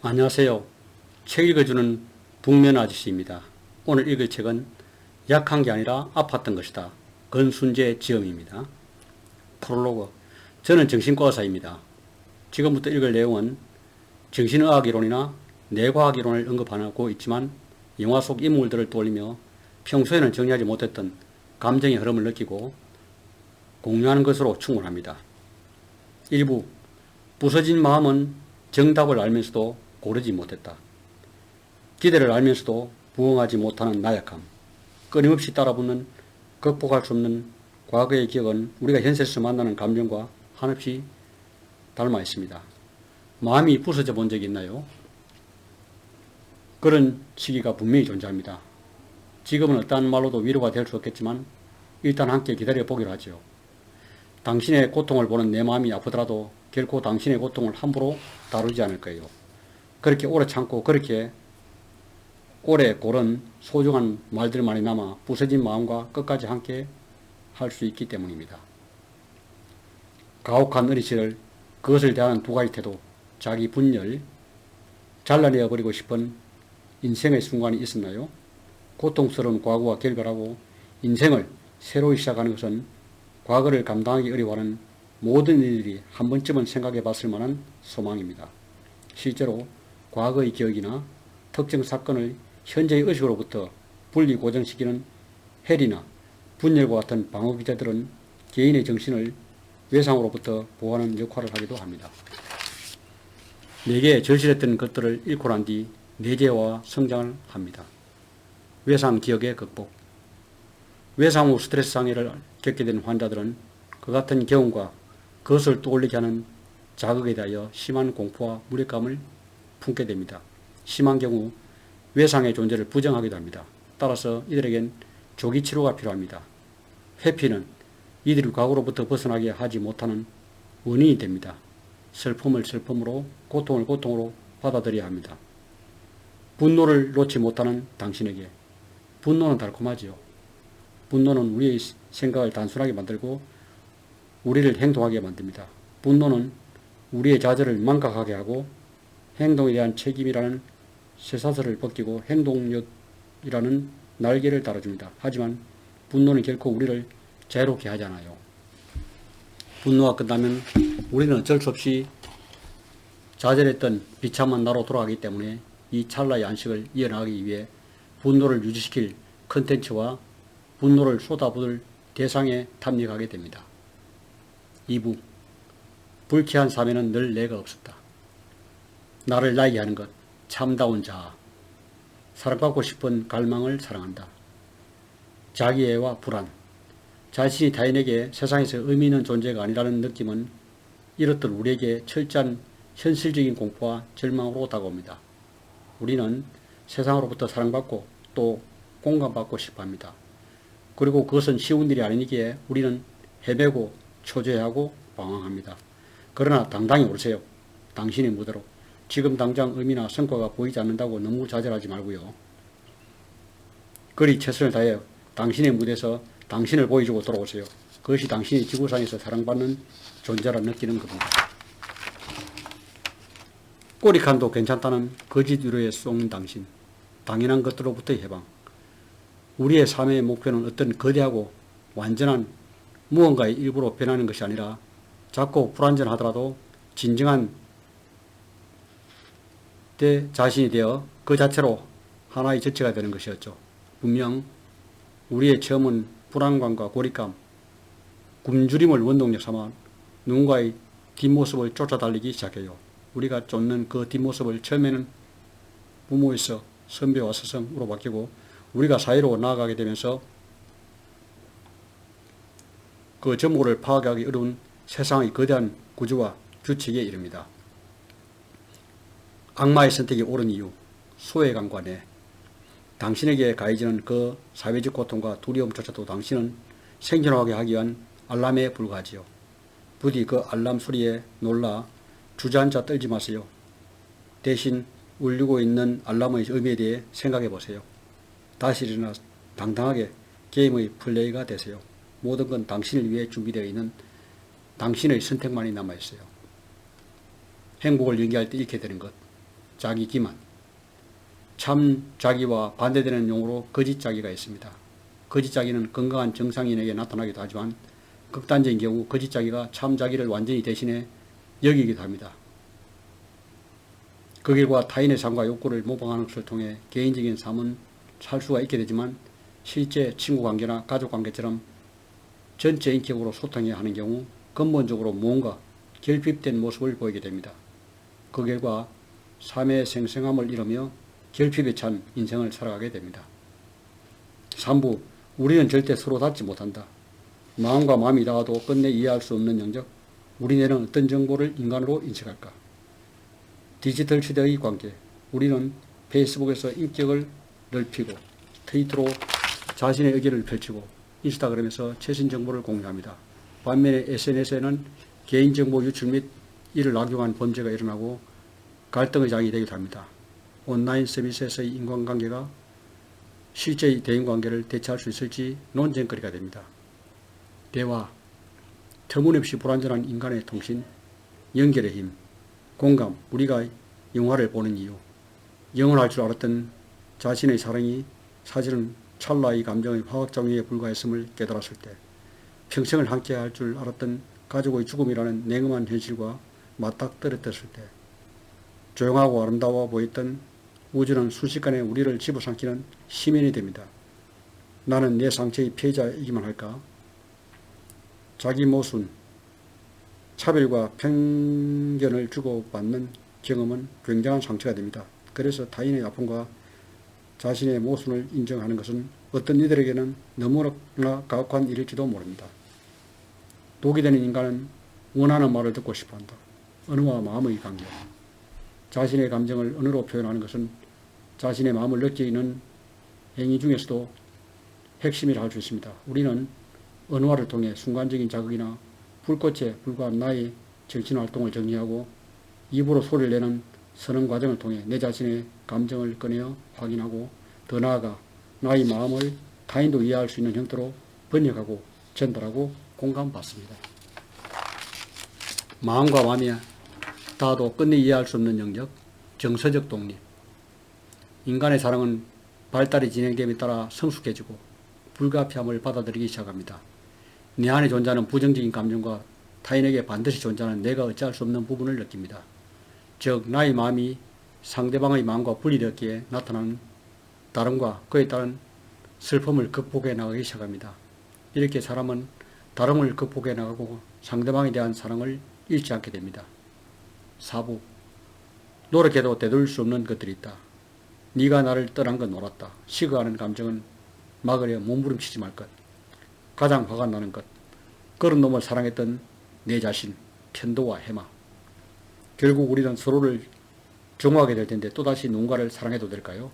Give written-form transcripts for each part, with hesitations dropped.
안녕하세요. 책 읽어주는 북면 아저씨입니다. 오늘 읽을 책은 약한 게 아니라 아팠던 것이다. 건순재 지음입니다. 프롤로그. 저는 정신과 의사입니다. 지금부터 읽을 내용은 정신의학 이론이나 뇌과학 이론을 언급하고 있지만 영화 속 인물들을 떠올리며 평소에는 정리하지 못했던 감정의 흐름을 느끼고 공유하는 것으로 충분합니다. 일부 부서진 마음은 정답을 알면서도 고르지 못했다. 기대를 알면서도 부응하지 못하는 나약함, 끊임없이 따라붙는 극복할 수 없는 과거의 기억은 우리가 현실에서 만나는 감정과 한없이 닮아 있습니다. 마음이 부서져 본 적이 있나요? 그런 시기가 분명히 존재합니다. 지금은 어떠한 말로도 위로가 될 수 없겠지만 일단 함께 기다려 보기로 하죠. 당신의 고통을 보는 내 마음이 아프더라도 결코 당신의 고통을 함부로 다루지 않을 거예요. 그렇게 오래 참고 그렇게 오래 고른 소중한 말들만이 남아 부서진 마음과 끝까지 함께 할 수 있기 때문입니다. 가혹한 어린 시절 그것을 대하는 두 가지 태도, 자기 분열, 잘라내어버리고 싶은 인생의 순간이 있었나요? 고통스러운 과거와 결별하고 인생을 새로 시작하는 것은 과거를 감당하기 어려워하는 모든 이들이 한 번쯤은 생각해 봤을 만한 소망입니다. 실제로 과거의 기억이나 특정 사건을 현재의 의식으로부터 분리 고정시키는 해리나 분열과 같은 방어기제들은 개인의 정신을 외상으로부터 보호하는 역할을 하기도 합니다. 내게 절실했던 것들을 잃고 난 뒤 내재와 성장을 합니다. 외상 기억의 극복. 외상 후 스트레스 장애를 겪게 된 환자들은 그 같은 경험과 그것을 떠올리게 하는 자극에 대하여 심한 공포와 무력감을 품게 됩니다. 심한 경우 외상의 존재를 부정하기도 합니다. 따라서 이들에겐 조기 치료가 필요합니다. 회피는 이들이 과거로부터 벗어나게 하지 못하는 원인이 됩니다. 슬픔을 슬픔으로, 고통을 고통으로 받아들여야 합니다. 분노를 놓지 못하는 당신에게. 분노는 달콤하지요. 분노는 우리의 생각을 단순하게 만들고 우리를 행동하게 만듭니다. 분노는 우리의 자질을 망각하게 하고 행동에 대한 책임이라는 쇠사슬을 벗기고 행동력이라는 날개를 달아줍니다. 하지만 분노는 결코 우리를 자유롭게 하지 않아요. 분노가 끝나면 우리는 어쩔 수 없이 좌절했던 비참한 나로 돌아가기 때문에 이 찰나의 안식을 이어나가기 위해 분노를 유지시킬 컨텐츠와 분노를 쏟아부을 대상에 탐닉하게 됩니다. 2부. 불쾌한 삶에는 늘 내가 없었다. 나를 나이게 하는 것, 참다운 자아. 사랑받고 싶은 갈망을 사랑한다. 자기애와 불안. 자신이 타인에게 세상에서 의미 있는 존재가 아니라는 느낌은 이렇듯 우리에게 철저한 현실적인 공포와 절망으로 다가옵니다. 우리는 세상으로부터 사랑받고 또 공감받고 싶어합니다. 그리고 그것은 쉬운 일이 아니기에 우리는 헤매고 초조해하고 방황합니다. 그러나 당당히 오르세요. 당신의 무대로. 지금 당장 의미나 성과가 보이지 않는다고 너무 좌절하지 말고요. 그리 최선을 다해 당신의 무대에서 당신을 보여주고 돌아오세요. 그것이 당신이 지구상에서 사랑받는 존재라 느끼는 겁니다. 꼬리칸도 괜찮다는 거짓 위로에 쏘는 당신. 당연한 것들로부터의 해방. 우리의 삶의 목표는 어떤 거대하고 완전한 무언가의 일부로 변하는 것이 아니라 작고 불완전하더라도 진정한 내 자신이 되어 그 자체로 하나의 전체가 되는 것이었죠. 분명 우리의 체험은 불안감과 고립감, 굶주림을 원동력 삼아 누군가의 뒷모습을 쫓아달리기 시작해요. 우리가 쫓는 그 뒷모습을 처음에는 부모에서 선배와 스승으로 바뀌고 우리가 사회로 나아가게 되면서 그 전모를 파악하기 어려운 세상의 거대한 구조와 규칙에 이릅니다. 악마의 선택이 옳은 이유, 소외감과 내. 당신에게 가해지는 그 사회적 고통과 두려움조차도 당신은 생존하게 하기 위한 알람에 불과하지요. 부디 그 알람 소리에 놀라 주저앉아 떨지 마세요. 대신 울리고 있는 알람의 의미에 대해 생각해 보세요. 다시 일어나 당당하게 게임의 플레이가 되세요. 모든 건 당신을 위해 준비되어 있는 당신의 선택만이 남아있어요. 행복을 연기할 때 잃게 되는 것, 자기 기만. 참 자기와 반대되는 용어로 거짓 자기가 있습니다. 거짓 자기는 건강한 정상인에게 나타나기도 하지만 극단적인 경우 거짓 자기가 참 자기를 완전히 대신해 여기기도 합니다. 그 결과 타인의 삶과 욕구를 모방하는 것을 통해 개인적인 삶은 살 수가 있게 되지만 실제 친구 관계나 가족 관계처럼 전체 인격으로 소통해야 하는 경우 근본적으로 무언가 결핍된 모습을 보이게 됩니다. 그 결과 삶의 생생함을 잃으며 결핍에 찬 인생을 살아가게 됩니다. 3부, 우리는 절대 서로 닿지 못한다. 마음과 마음이 닿아도 끝내 이해할 수 없는 영역. 우리 뇌는 어떤 정보를 인간으로 인식할까? 디지털 시대의 관계. 우리는 페이스북에서 인격을 넓히고 트위터로 자신의 의견을 펼치고 인스타그램에서 최신 정보를 공유합니다. 반면에 SNS에는 개인정보 유출 및 이를 악용한 범죄가 일어나고 갈등의 장이 되기도 합니다. 온라인 서비스에서의 인간관계가 실제의 대인관계를 대체할 수 있을지 논쟁거리가 됩니다. 대화, 터무니없이 불완전한 인간의 통신, 연결의 힘, 공감, 우리가 영화를 보는 이유, 영원할 줄 알았던 자신의 사랑이 사실은 찰나의 감정의 화학작용에 불과했음을 깨달았을 때, 평생을 함께 할 줄 알았던 가족의 죽음이라는 냉엄한 현실과 맞닥뜨렸을 때, 조용하고 아름다워 보였던 우주는 순식간에 우리를 집어삼키는 심연이 됩니다. 나는 내 상처의 피해자이기만 할까? 자기 모순, 차별과 편견을 주고받는 경험은 굉장한 상처가 됩니다. 그래서 타인의 아픔과 자신의 모순을 인정하는 것은 어떤 이들에게는 너무나 가혹한 일일지도 모릅니다. 독이 되는 인간은 원하는 말을 듣고 싶어한다. 언어와 마음의 관계. 자신의 감정을 언어로 표현하는 것은 자신의 마음을 느끼는 행위 중에서도 핵심이라 할 수 있습니다. 우리는 언어화를 통해 순간적인 자극이나 불꽃에 불과한 나의 정신활동을 정리하고 입으로 소리를 내는 선언 과정을 통해 내 자신의 감정을 꺼내어 확인하고 더 나아가 나의 마음을 타인도 이해할 수 있는 형태로 번역하고 전달하고 공감받습니다. 마음과 마음이 닿아도 끝내 이해할 수 없는 영역, 정서적 독립. 인간의 사랑은 발달이 진행됨에 따라 성숙해지고 불가피함을 받아들이기 시작합니다. 내 안에 존재하는 부정적인 감정과 타인에게 반드시 존재하는 내가 어찌할 수 없는 부분을 느낍니다. 즉 나의 마음이 상대방의 마음과 분리되었기에 나타나는 다름과 그에 따른 슬픔을 극복해 나가기 시작합니다. 이렇게 사람은 다름을 극복해 나가고 상대방에 대한 사랑을 잃지 않게 됩니다. 4부, 노력해도 되돌릴 수 없는 것들이 있다. 네가 나를 떠난 건 옳았다. 식어가는 감정은 막으려 몸부림치지 말 것. 가장 화가 나는 것. 그런 놈을 사랑했던 내 자신, 편도와 해마. 결국 우리는 서로를 정화하게 될 텐데 또다시 누군가를 사랑해도 될까요?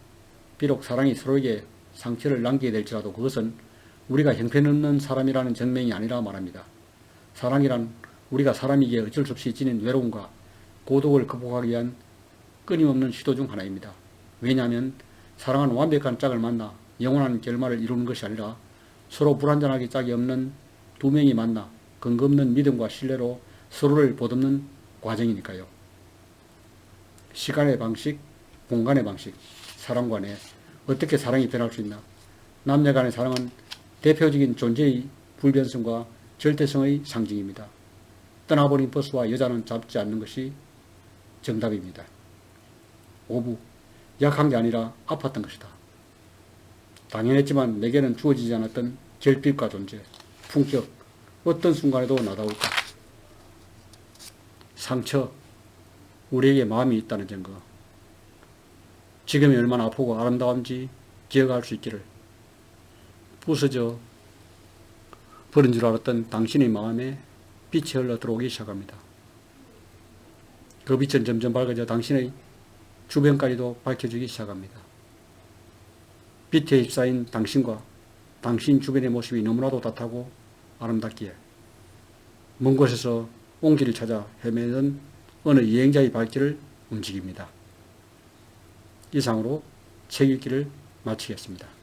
비록 사랑이 서로에게 상처를 남기게 될지라도 그것은 우리가 형편없는 사람이라는 증명이 아니라 말합니다. 사랑이란 우리가 사람이기에 어쩔 수 없이 지닌 외로움과 고독을 극복하기 위한 끊임없는 시도 중 하나입니다. 왜냐하면 사랑은 완벽한 짝을 만나 영원한 결말을 이루는 것이 아니라 서로 불완전하게 짝이 없는 두 명이 만나 근거 없는 믿음과 신뢰로 서로를 보듬는 과정이니까요. 시간의 방식, 공간의 방식, 사랑과 내, 어떻게 사랑이 변할 수 있나? 남녀 간의 사랑은 대표적인 존재의 불변성과 절대성의 상징입니다. 떠나버린 버스와 여자는 잡지 않는 것이 정답입니다. 5부, 약한 게 아니라 아팠던 것이다. 당연했지만 내게는 주어지지 않았던 결핍과 존재, 품격, 어떤 순간에도 나다울까. 상처, 우리에게 마음이 있다는 증거. 지금이 얼마나 아프고 아름다운지 기억할 수 있기를. 부서져 버린 줄 알았던 당신의 마음에 빛이 흘러 들어오기 시작합니다. 그 빛은 점점 밝아져 당신의 주변까지도 밝혀지기 시작합니다. 빛에 휩싸인 당신과 당신 주변의 모습이 너무나도 따뜻하고 아름답기에 먼 곳에서 온기를 찾아 헤매던 어느 여행자의 발길을 움직입니다. 이상으로 책 읽기를 마치겠습니다.